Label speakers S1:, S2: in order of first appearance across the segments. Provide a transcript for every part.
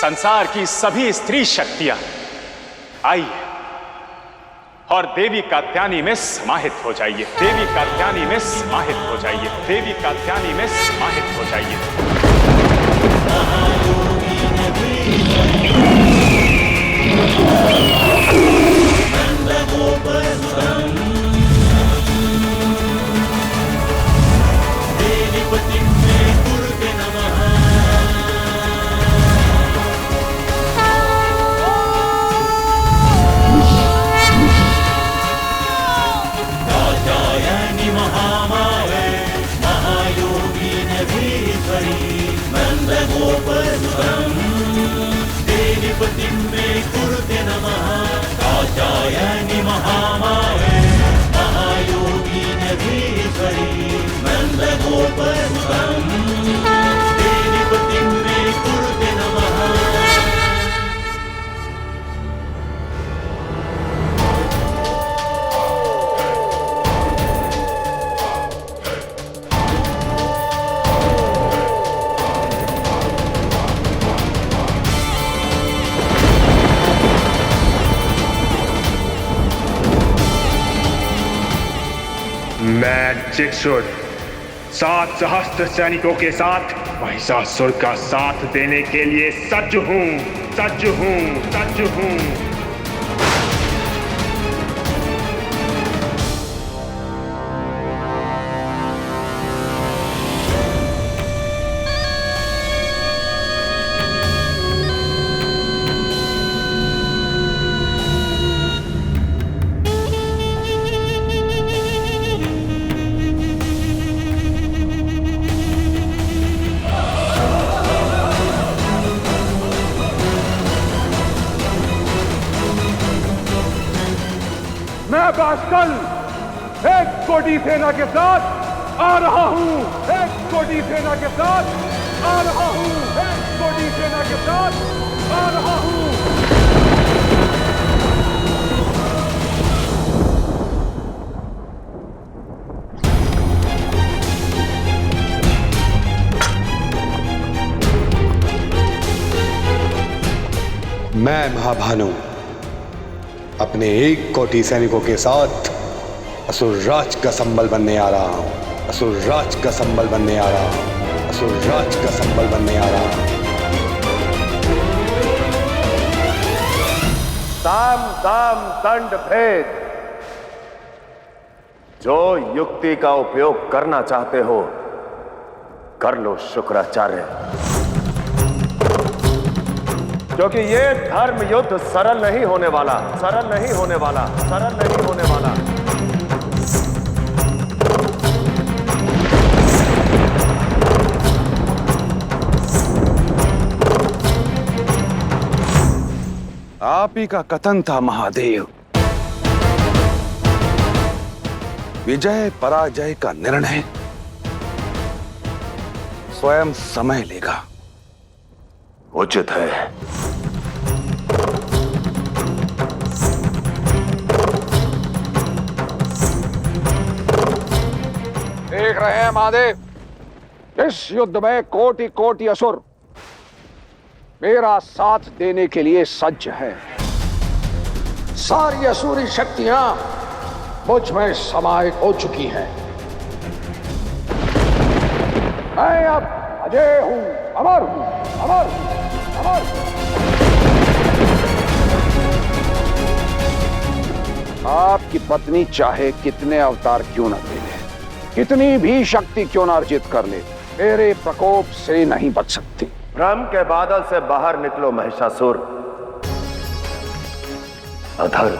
S1: संसार की सभी स्त्री शक्तियां आइए और देवी कात्यायनी में समाहित हो जाइए। देवी कात्यायनी में समाहित हो जाइए। देवी कात्यायनी में समाहित हो जाइए।
S2: मैं चिक्षुर 7 सहस्त्र सैनिकों के साथ महिषासुर का साथ देने के लिए सज्ज हूं, सज्ज हूं, सज्ज हूं।
S3: मैं बाष्कल 1 कोटि सेना के साथ आ रहा हूं। 1 कोटि सेना के साथ आ रहा हूं। 1 कोटि सेना के साथ आ रहा हूं।
S4: मैं महाभानु अपने 1 कोटि सैनिकों के साथ असुर राज का संबल बनने आ रहा हूं। असुर राज का संबल बनने आ रहा हूं। असुर राज का संबल बनने आ रहा हूं।
S3: साम दाम दंड भेद। जो युक्ति का उपयोग करना चाहते हो कर लो शुक्राचार्य, क्योंकि ये धर्म युद्ध सरल नहीं होने वाला, सरल नहीं होने वाला, सरल नहीं होने वाला।
S5: आप ही का कथन था महादेव। विजय पराजय का निर्णय स्वयं समय लेगा।
S3: उचित है।
S5: देख रहे हैं महादेव, इस युद्ध में कोटि कोटि असुर मेरा साथ देने के लिए सज्ज है। सारी असुरी शक्तियां मुझ में समाहित हो चुकी हैं। मैं अब अजय हूं, अमर हूं, अमर हूं, अमर हूं। आपकी पत्नी चाहे कितने अवतार क्यों न ले ले, कितनी भी शक्ति क्यों न अर्जित कर ले, मेरे प्रकोप से नहीं बच सकती।
S3: भ्रम के बादल से बाहर निकलो महिषासुर। अधर्म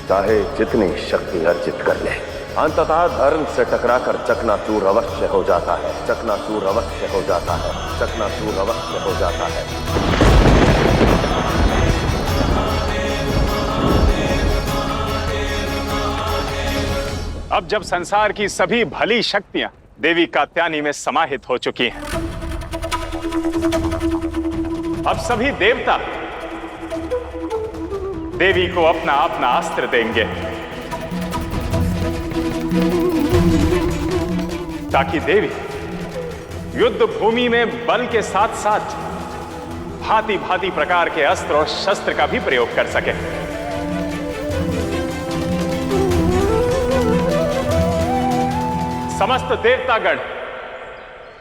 S3: चाहे जितनी शक्ति अर्जित कर ले, अंततः धर्म से टकराकर चकनाचूर अवश्य हो जाता है। चकनाचूर अवश्य हो जाता है। चकनाचूर अवश्य हो जाता है।
S1: अब जब संसार की सभी भली शक्तियां देवी कात्यायनी में समाहित हो चुकी हैं, अब सभी देवता देवी को अपना अपना अस्त्र देंगे ताकि देवी युद्ध भूमि में बल के साथ साथ भांति भांति प्रकार के अस्त्र और शस्त्र का भी प्रयोग कर सके। समस्त देवतागण,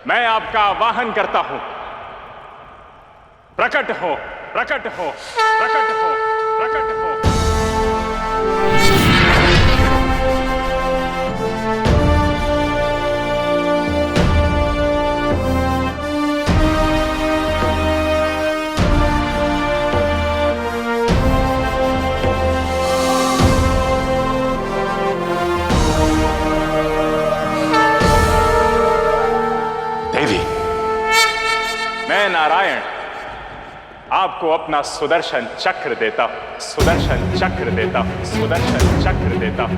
S1: मैं आपका आवाहन करता हूं, प्रकट हो, प्रकट हो, प्रकट हो, प्रकट हो। देवी, मैं नारायण आपको अपना सुदर्शन चक्र देता हूं, सुदर्शन चक्र देता हूं, सुदर्शन चक्र देता हूं।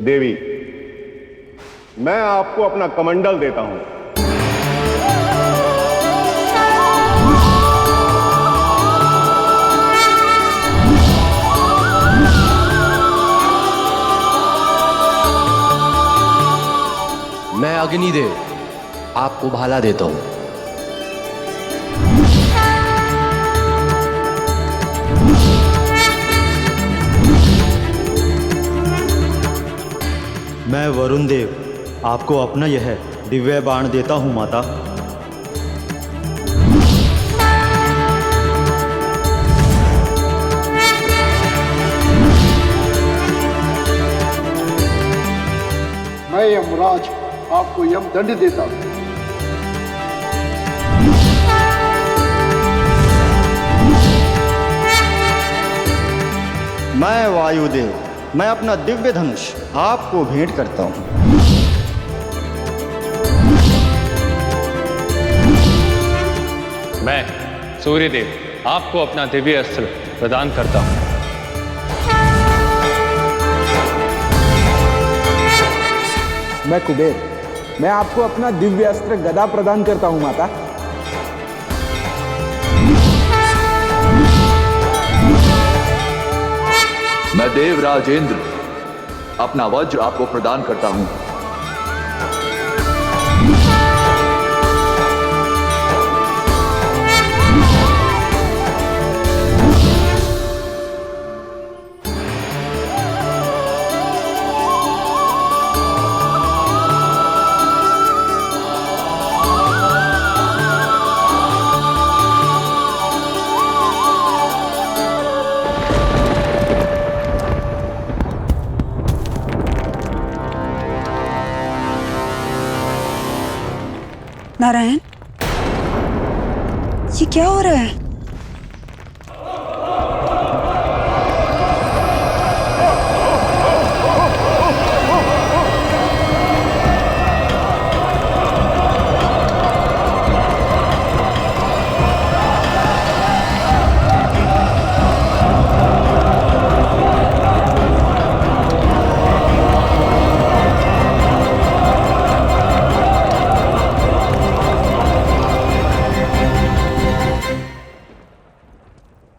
S3: देवी, मैं आपको अपना कमंडल देता हूं।
S6: मैं अग्निदेव आपको भाला देता हूं।
S7: मैं वरुण देव आपको अपना यह दिव्य बाण देता हूं माता।
S8: मैं यमराज आपको यमदंड देता हूं।
S7: मैं वायुदेव, मैं अपना दिव्य धनुष आपको भेंट करता हूं।
S9: मैं सूर्यदेव आपको अपना दिव्य अस्त्र प्रदान करता हूं।
S10: मैं कुबेर, मैं आपको अपना दिव्य अस्त्र गदा प्रदान करता हूं माता।
S11: मैं देवराज इंद्र अपना वज्र आपको प्रदान करता हूं।
S12: नारायण, ये क्या हो रहा है?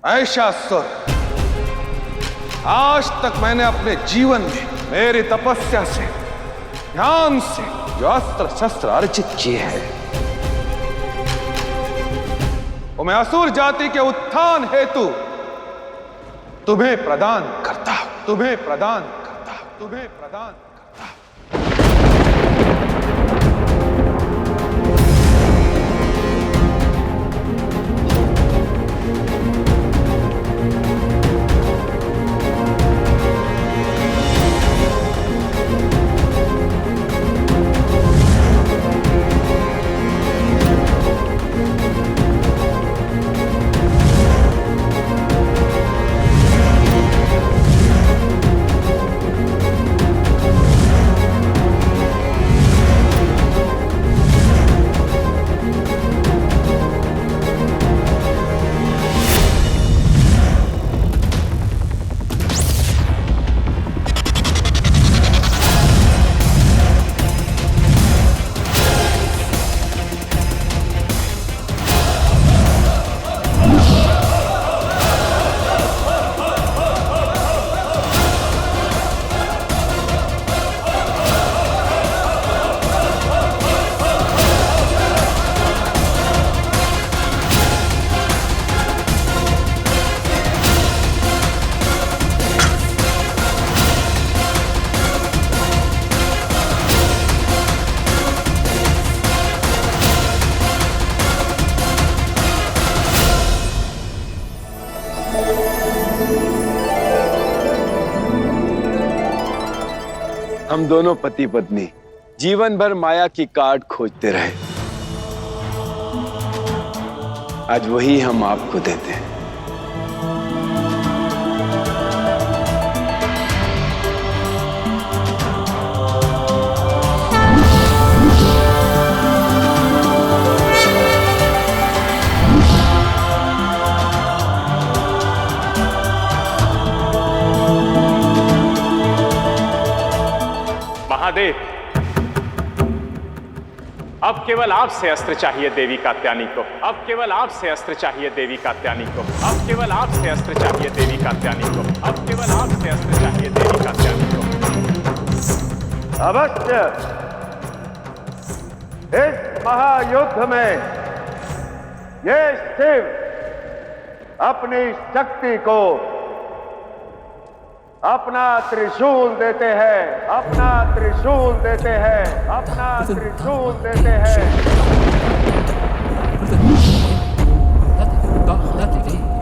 S3: ऐशासुर, आज तक मैंने अपने जीवन में मेरी तपस्या से, ध्यान से जो अस्त्र शस्त्र अर्जित किए हैं, वो मैं असुर जाति के उत्थान हेतु तुम्हें प्रदान करता हूं, तुम्हें प्रदान करता हूं। तुम्हें प्रदान करता हूं।
S13: हम दोनों पति पत्नी जीवन भर माया की काट खोजते रहे। आज वही हम आपको देते हैं।
S1: महादेव, अब केवल आपसे अस्त्र चाहिए देवी कात्यायनी को। अब केवल आपसे अस्त्र चाहिए देवी कात्यायनी को। अब केवल आपसे अस्त्र चाहिए देवी कात्यायनी को। अब केवल आपसे अस्त्र चाहिए देवी कात्यायनी को।
S3: अवश्य इस महायुद्ध में ये शिव अपनी शक्ति को अपना त्रिशूल देते हैं, अपना त्रिशूल देते हैं, अपना त्रिशूल देते हैं।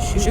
S3: शिव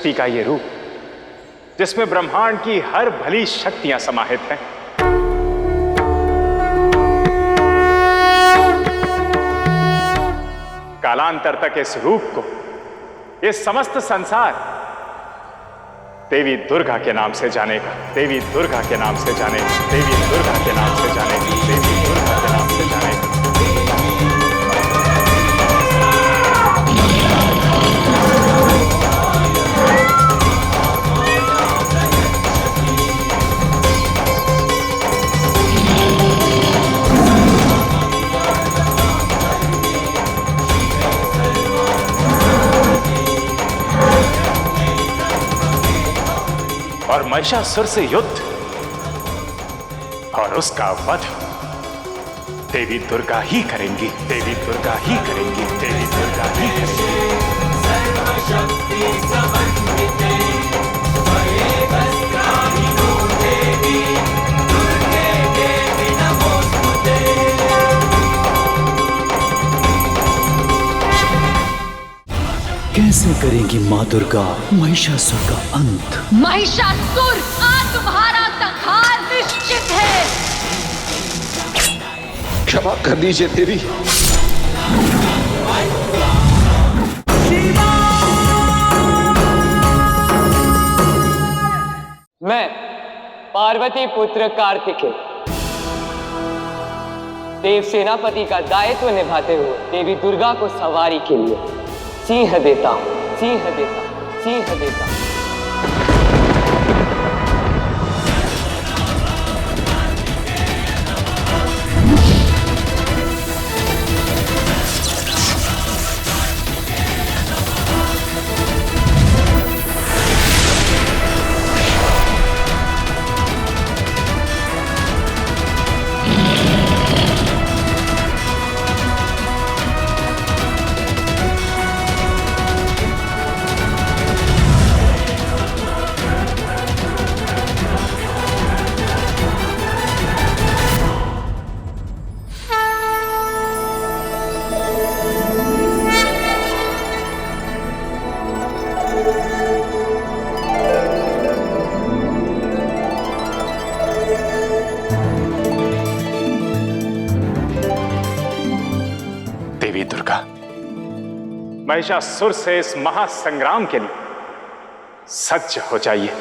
S1: शक्ति का ये रूप जिसमें ब्रह्मांड की हर भली शक्तियां समाहित हैं। कालांतर तक इस रूप को ये समस्त संसार देवी दुर्गा के नाम से जानेगा, देवी दुर्गा के नाम से जानेगा, देवी दुर्गा के नाम से जानेगा, देवी दुर्गा के नाम से जानेगा। और महिषासुर से युद्ध और उसका वध देवी दुर्गा ही करेंगी, देवी दुर्गा ही करेंगी, देवी दुर्गा ही करेंगी। सर्वशक्ति समन्विते त्वये वस्त्राहिनो देवी दुर्गे देवी नमोस्तुते।
S14: कैसे करेंगी माँ दुर्गा महिषासुर का अंत?
S15: महिषासुर आज तुम्हारा संहार निश्चित है।
S5: क्षमा कर दीजिए देवी।
S16: मैं पार्वती पुत्र कार्तिकेय देव सेनापति का दायित्व निभाते हुए देवी दुर्गा को सवारी के लिए सिंह देता हूं, सिंह देता हूं, सिंह देता हूं।
S1: महिषासुर से इस महासंग्राम के लिए सज्ज हो जाइए।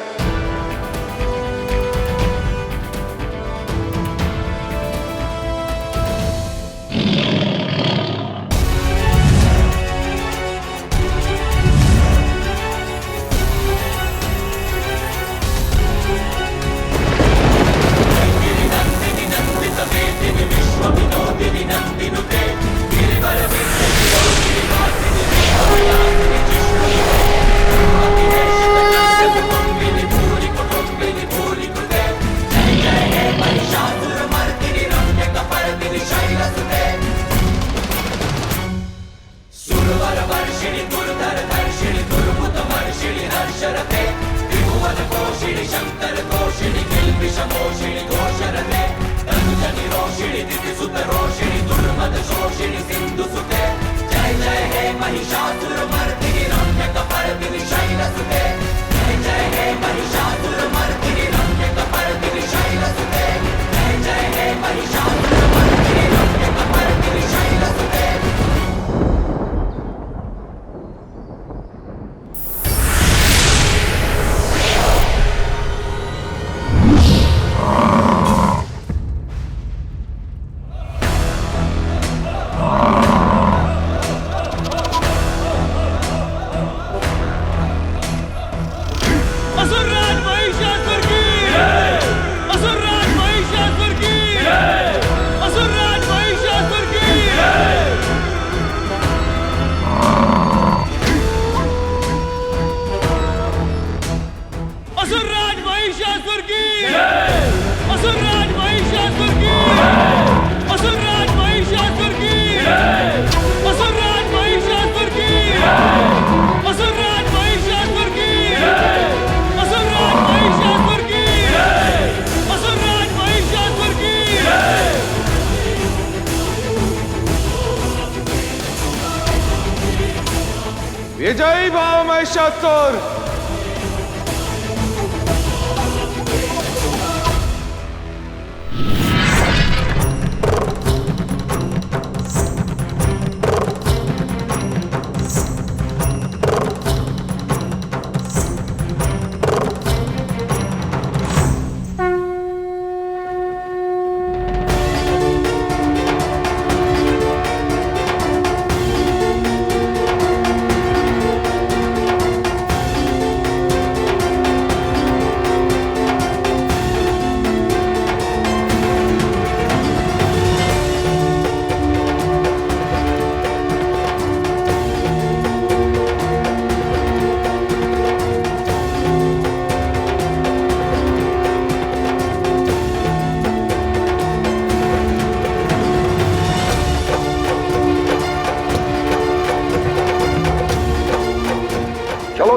S3: विजयी भाव महिषासुर,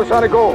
S5: सैनिकों,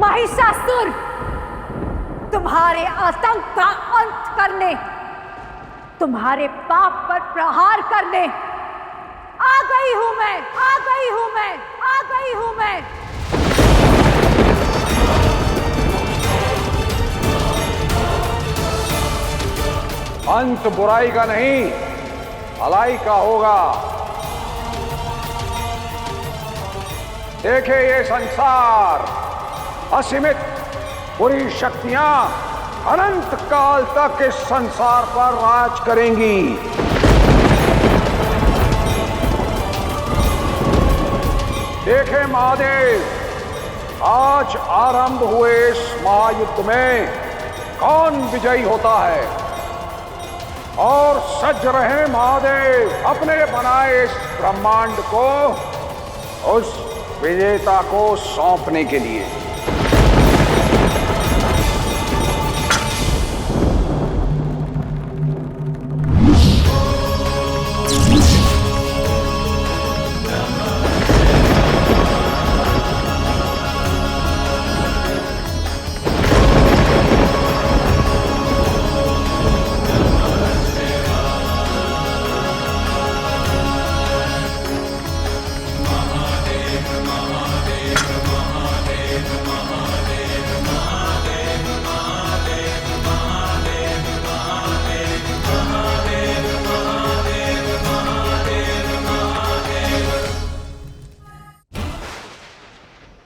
S15: महिषासुर, तुम्हारे आतंक का अंत करने, तुम्हारे पाप पर प्रहार करने आ गई हूं मैं, आ गई हूं मैं, आ गई हूं मैं।
S5: अंत बुराई का नहीं, भलाई का होगा। देखे ये संसार, असीमित बुरी शक्तियां अनंत काल तक इस संसार पर राज करेंगी। देखे महादेव, आज आरंभ हुए इस महायुद्ध में कौन विजयी होता है, और सज रहे महादेव अपने बनाए इस ब्रह्मांड को उस विजेता को सौंपने के लिए।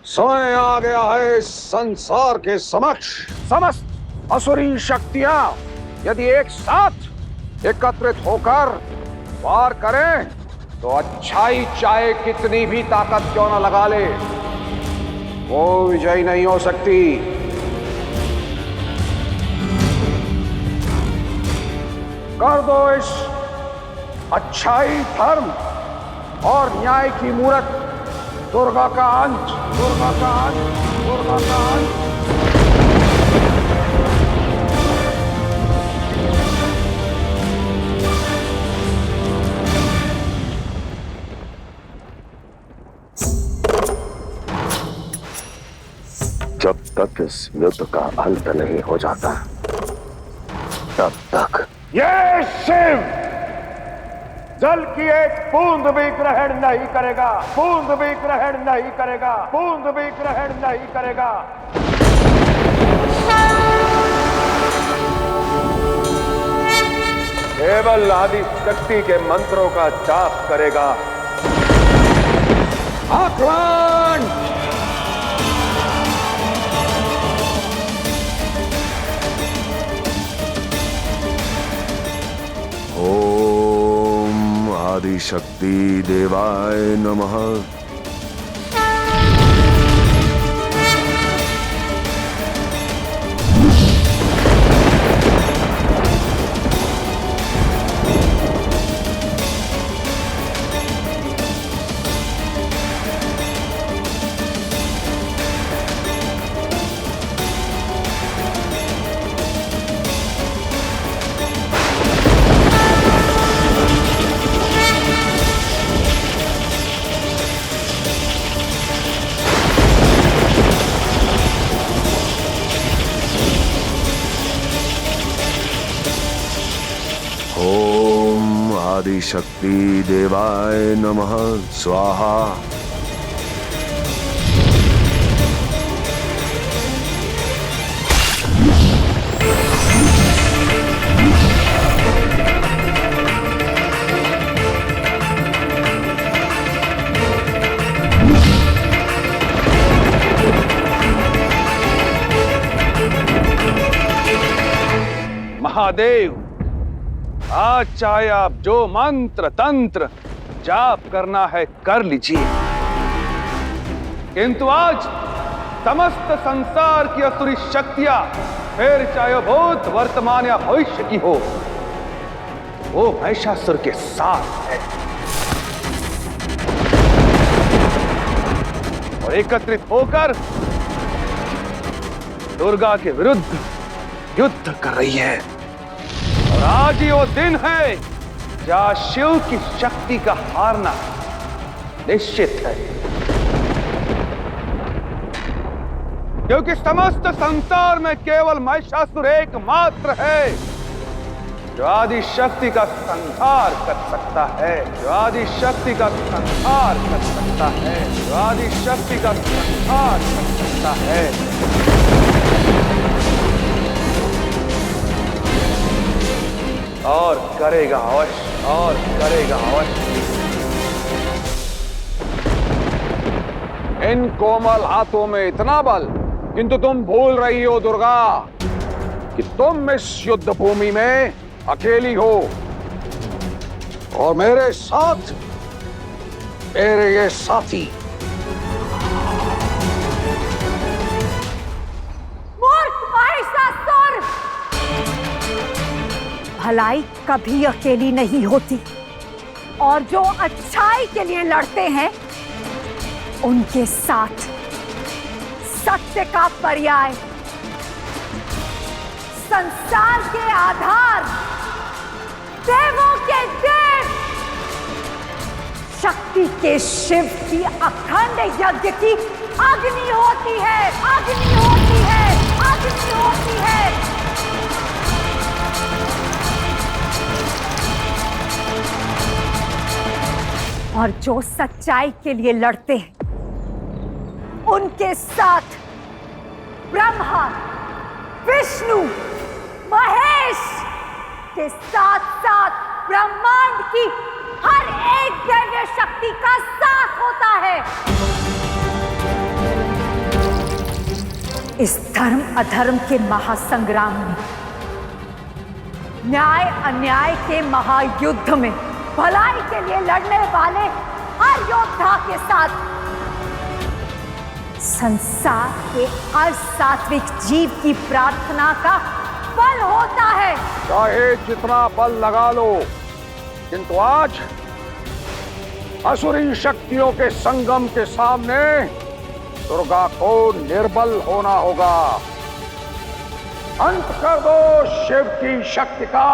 S5: समय आ गया है संसार के समक्ष समस्त असुरी शक्तियां यदि एक साथ एकत्रित होकर वार करें तो अच्छाई चाहे कितनी भी ताकत क्यों न लगा ले, वो विजयी नहीं हो सकती। कर दो इस अच्छाई, धर्म और न्याय की मूरत दुर्गा का अंत, दुर्गा का अंत, दुर्गा का अंत।
S17: जब तक इस युद्ध का अंत नहीं हो जाता तब तक
S2: ये शिव जल की एक बूंद भी ग्रहण नहीं करेगा, बूंद भी ग्रहण नहीं करेगा, बूंद भी ग्रहण नहीं करेगा। केवल आदि शक्ति के मंत्रों का जाप करेगा। आक्रमण!
S18: आदिशक्ति देवाय नमः। ओम आदिशक्ति देवाय नमः स्वाहा।
S5: महादेव, आज चाहे आप जो मंत्र तंत्र जाप करना है कर लीजिए, किंतु आज समस्त संसार की असुरी शक्तियां, फिर चाहे भूत वर्तमान या भविष्य की हो, वो महिषासुर के साथ है और एकत्रित होकर दुर्गा के विरुद्ध युद्ध कर रही है। और आज ही वो दिन है जहां शिव की शक्ति का हारना निश्चित है, क्योंकि समस्त संसार में केवल महिषासुर एकमात्र है जो आदि शक्ति का संहार कर सकता है, जो आदि शक्ति का संहार कर सकता है, जो आदि शक्ति का संहार कर सकता है। और करेगा अवश्य, और करेगा अवश्य। इन कोमल हाथों में इतना बल, किंतु तुम भूल रही हो दुर्गा कि तुम इस युद्ध भूमि में अकेली हो और मेरे साथ मेरे ये साथी।
S15: भलाई कभी अकेली नहीं होती और जो अच्छाई के लिए लड़ते हैं उनके साथ सत्य का पर्याय, संसार के आधार, देवों के देव, शक्ति के शिव की अखंड यज्ञ की अग्नि होती है, अग्नि होती है, अग्नि होती है। और जो सच्चाई के लिए लड़ते हैं उनके साथ ब्रह्मा, विष्णु, महेश के साथ साथ ब्रह्मांड की हर एक दैवीय शक्ति का साथ होता है। इस धर्म अधर्म के महासंग्राम में, न्याय अन्याय के महायुद्ध में भलाई के लिए लड़ने वाले हर योद्धा के साथ संसार के हर सात्विक जीव की प्रार्थना का बल होता है।
S5: चाहे जितना बल लगा लो, किंतु आज असुरी शक्तियों के संगम के सामने दुर्गा को निर्बल होना होगा। अंत कर दो शिव की शक्ति का।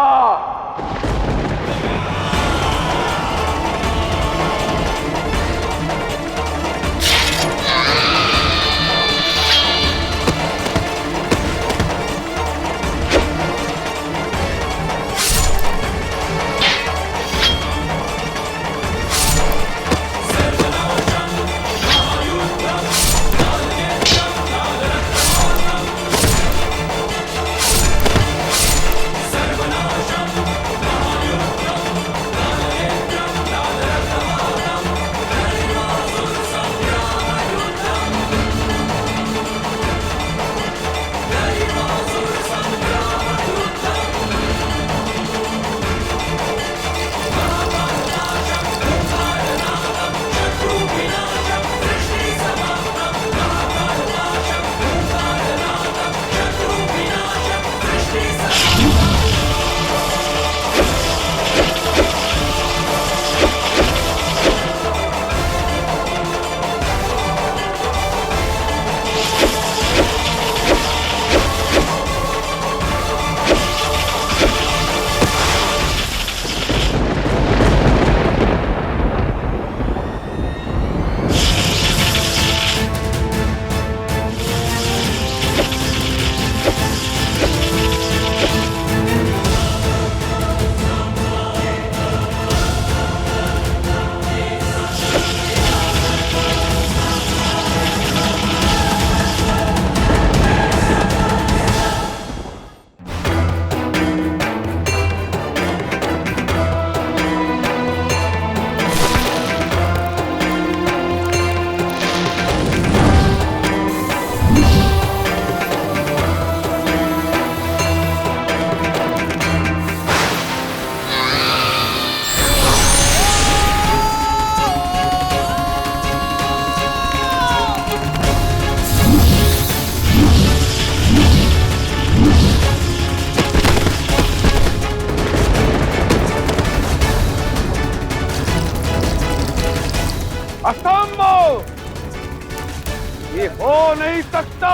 S3: ये हो नहीं सकता।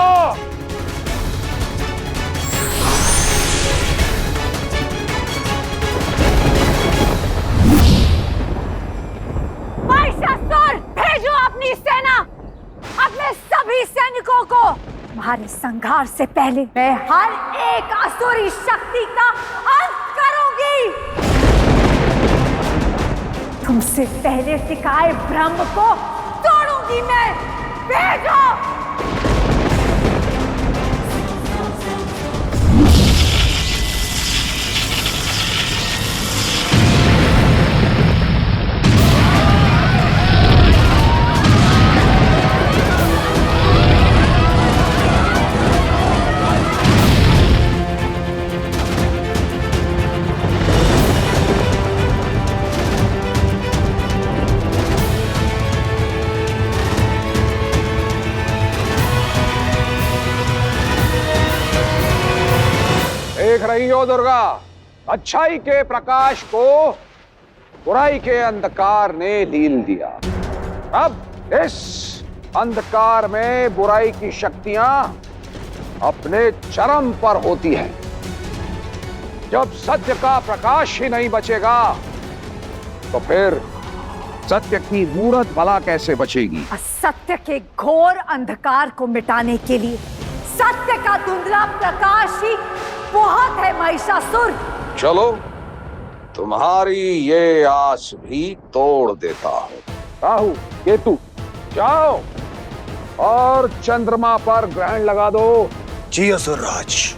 S15: महिषासुर, भेजो अपनी सेना, अपने सभी सैनिकों को। तुम्हारे संहार से पहले मैं हर एक असुरी शक्ति का अंत करूंगी। तुमसे पहले टिकाए ब्रह्म को तोड़ूंगी मैं। भेजो।
S5: देख रही हो दुर्गा, अच्छाई के प्रकाश को बुराई के अंधकार ने लील दिया। अब इस अंधकार में बुराई की शक्तियां अपने चरम पर होती हैं। जब सत्य का प्रकाश ही नहीं बचेगा तो फिर सत्य की मूरत भला कैसे बचेगी?
S15: असत्य के घोर अंधकार को मिटाने के लिए सत्य का धुंधला प्रकाश ही बहुत है महिषासुर।
S5: चलो, तुम्हारी ये आस भी तोड़ देता हूं। राहु, केतु, जाओ और चंद्रमा पर ग्रहण लगा दो।
S4: जी असुरराज।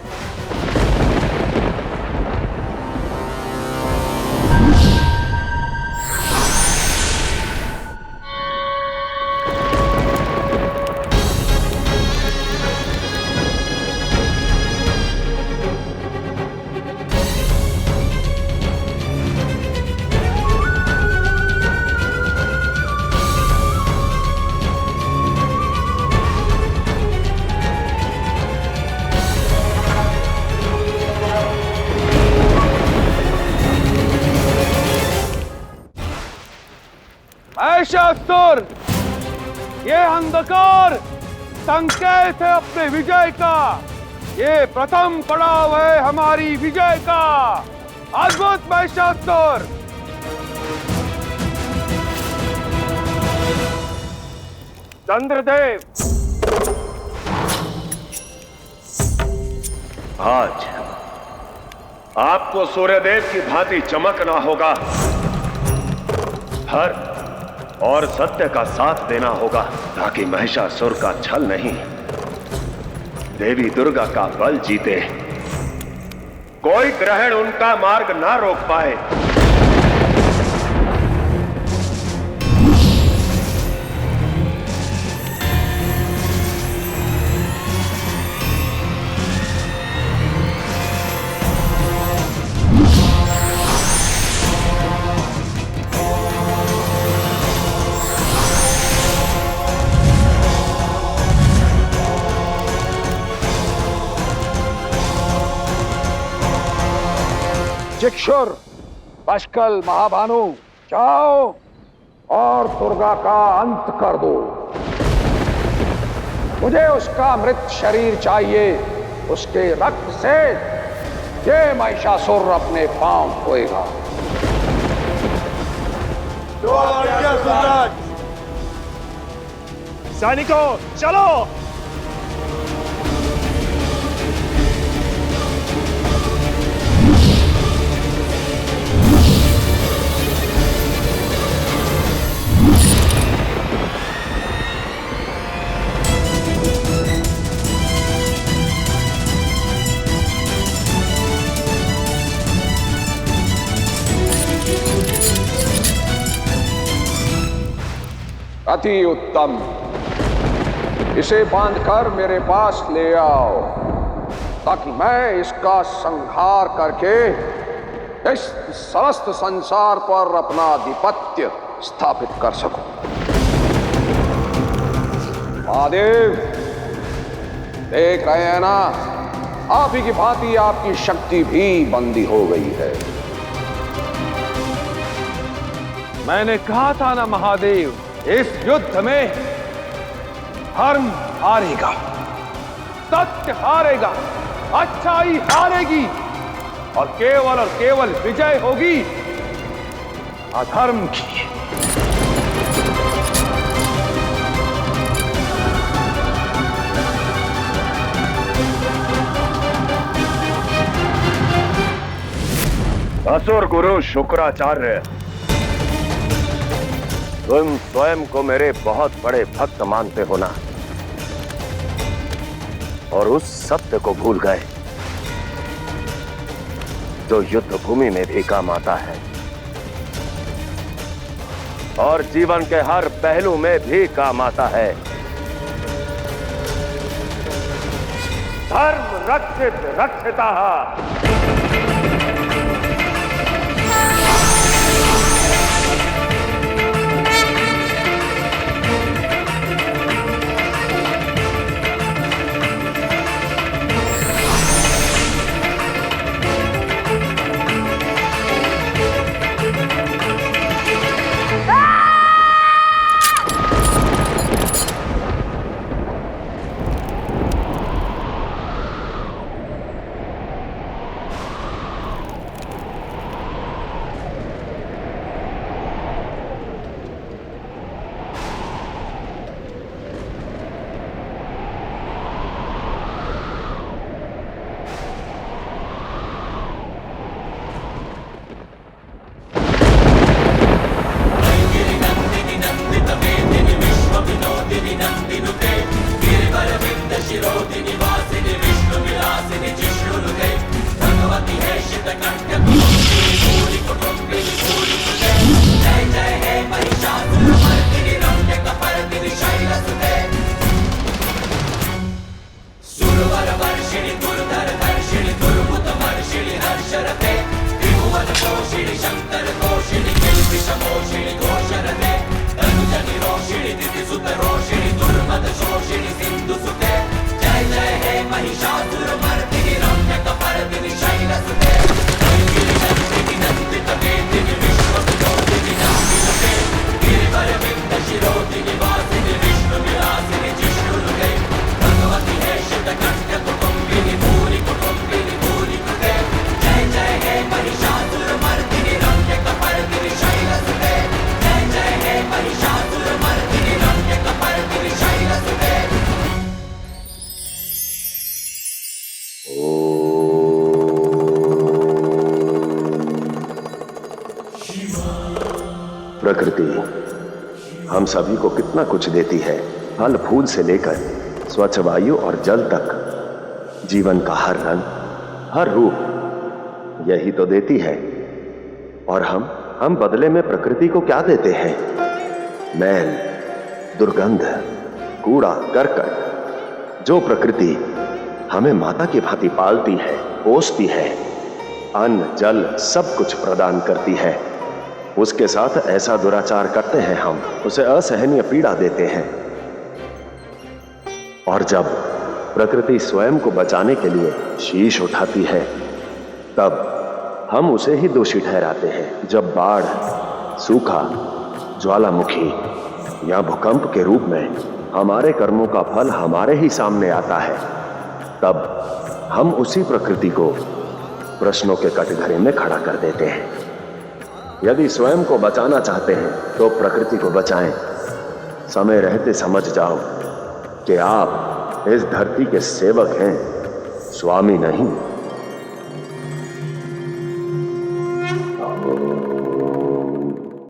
S3: महिषासुर, ये अंधकार संकेत है अपने विजय का। ये प्रथम पड़ाव है हमारी विजय का। अद्भुत महिषासुर। चंद्रदेव,
S18: आज आपको सूर्यदेव की भांति चमकना होगा। हर और सत्य का साथ देना होगा ताकि महिषासुर का छल नहीं, देवी दुर्गा का बल जीते। कोई ग्रहण उनका मार्ग ना रोक पाए।
S5: जिक्षुर, पशकल, महाभानु, जाओ और दुर्गा का अंत कर दो। मुझे उसका मृत शरीर चाहिए। उसके रक्त से ये महिषासुर अपने पांव धोएगा।
S2: सैनिकों, चलो।
S5: अति उत्तम। इसे बांधकर मेरे पास ले आओ ताकि मैं इसका संहार करके इस समस्त संसार पर अपना आधिपत्य स्थापित कर सकूं। महादेव, देख रहे हैं ना, आप ही की भांति आपकी शक्ति भी बंदी हो गई है।
S3: मैंने कहा था ना महादेव, इस युद्ध में धर्म हारेगा, सत्य हारेगा, अच्छाई हारेगी और केवल विजय होगी अधर्म की।
S18: असुर गुरु शुक्राचार्य, तुम स्वयं को मेरे बहुत बड़े भक्त मानते हो ना, और उस सत्य को भूल गए जो युद्ध भूमि में भी काम आता है और जीवन के हर पहलू में भी काम आता है। धर्म रक्षित रक्षिताः।
S17: प्रकृति हम सभी को कितना कुछ देती है, फल फूल से लेकर स्वच्छ वायु और जल तक। जीवन का हर रंग, हर रूप यही तो देती है। और हम बदले में प्रकृति को क्या देते हैं? मैल, दुर्गंध, कूड़ा करकट। जो प्रकृति हमें माता की भांति पालती है, पोसती है, अन्न जल सब कुछ प्रदान करती है, उसके साथ ऐसा दुराचार करते हैं हम, उसे असहनीय पीड़ा देते हैं। और जब प्रकृति स्वयं को बचाने के लिए शीश उठाती है, तब हम उसे ही दोषी ठहराते हैं। जब बाढ़, सूखा, ज्वालामुखी या भूकंप के रूप में हमारे कर्मों का फल हमारे ही सामने आता है, तब हम उसी प्रकृति को प्रश्नों के कटघरे में खड़ा कर देते हैं। यदि स्वयं को बचाना चाहते हैं तो प्रकृति को बचाएं। समय रहते समझ जाओ कि आप इस धरती के सेवक हैं, स्वामी नहीं।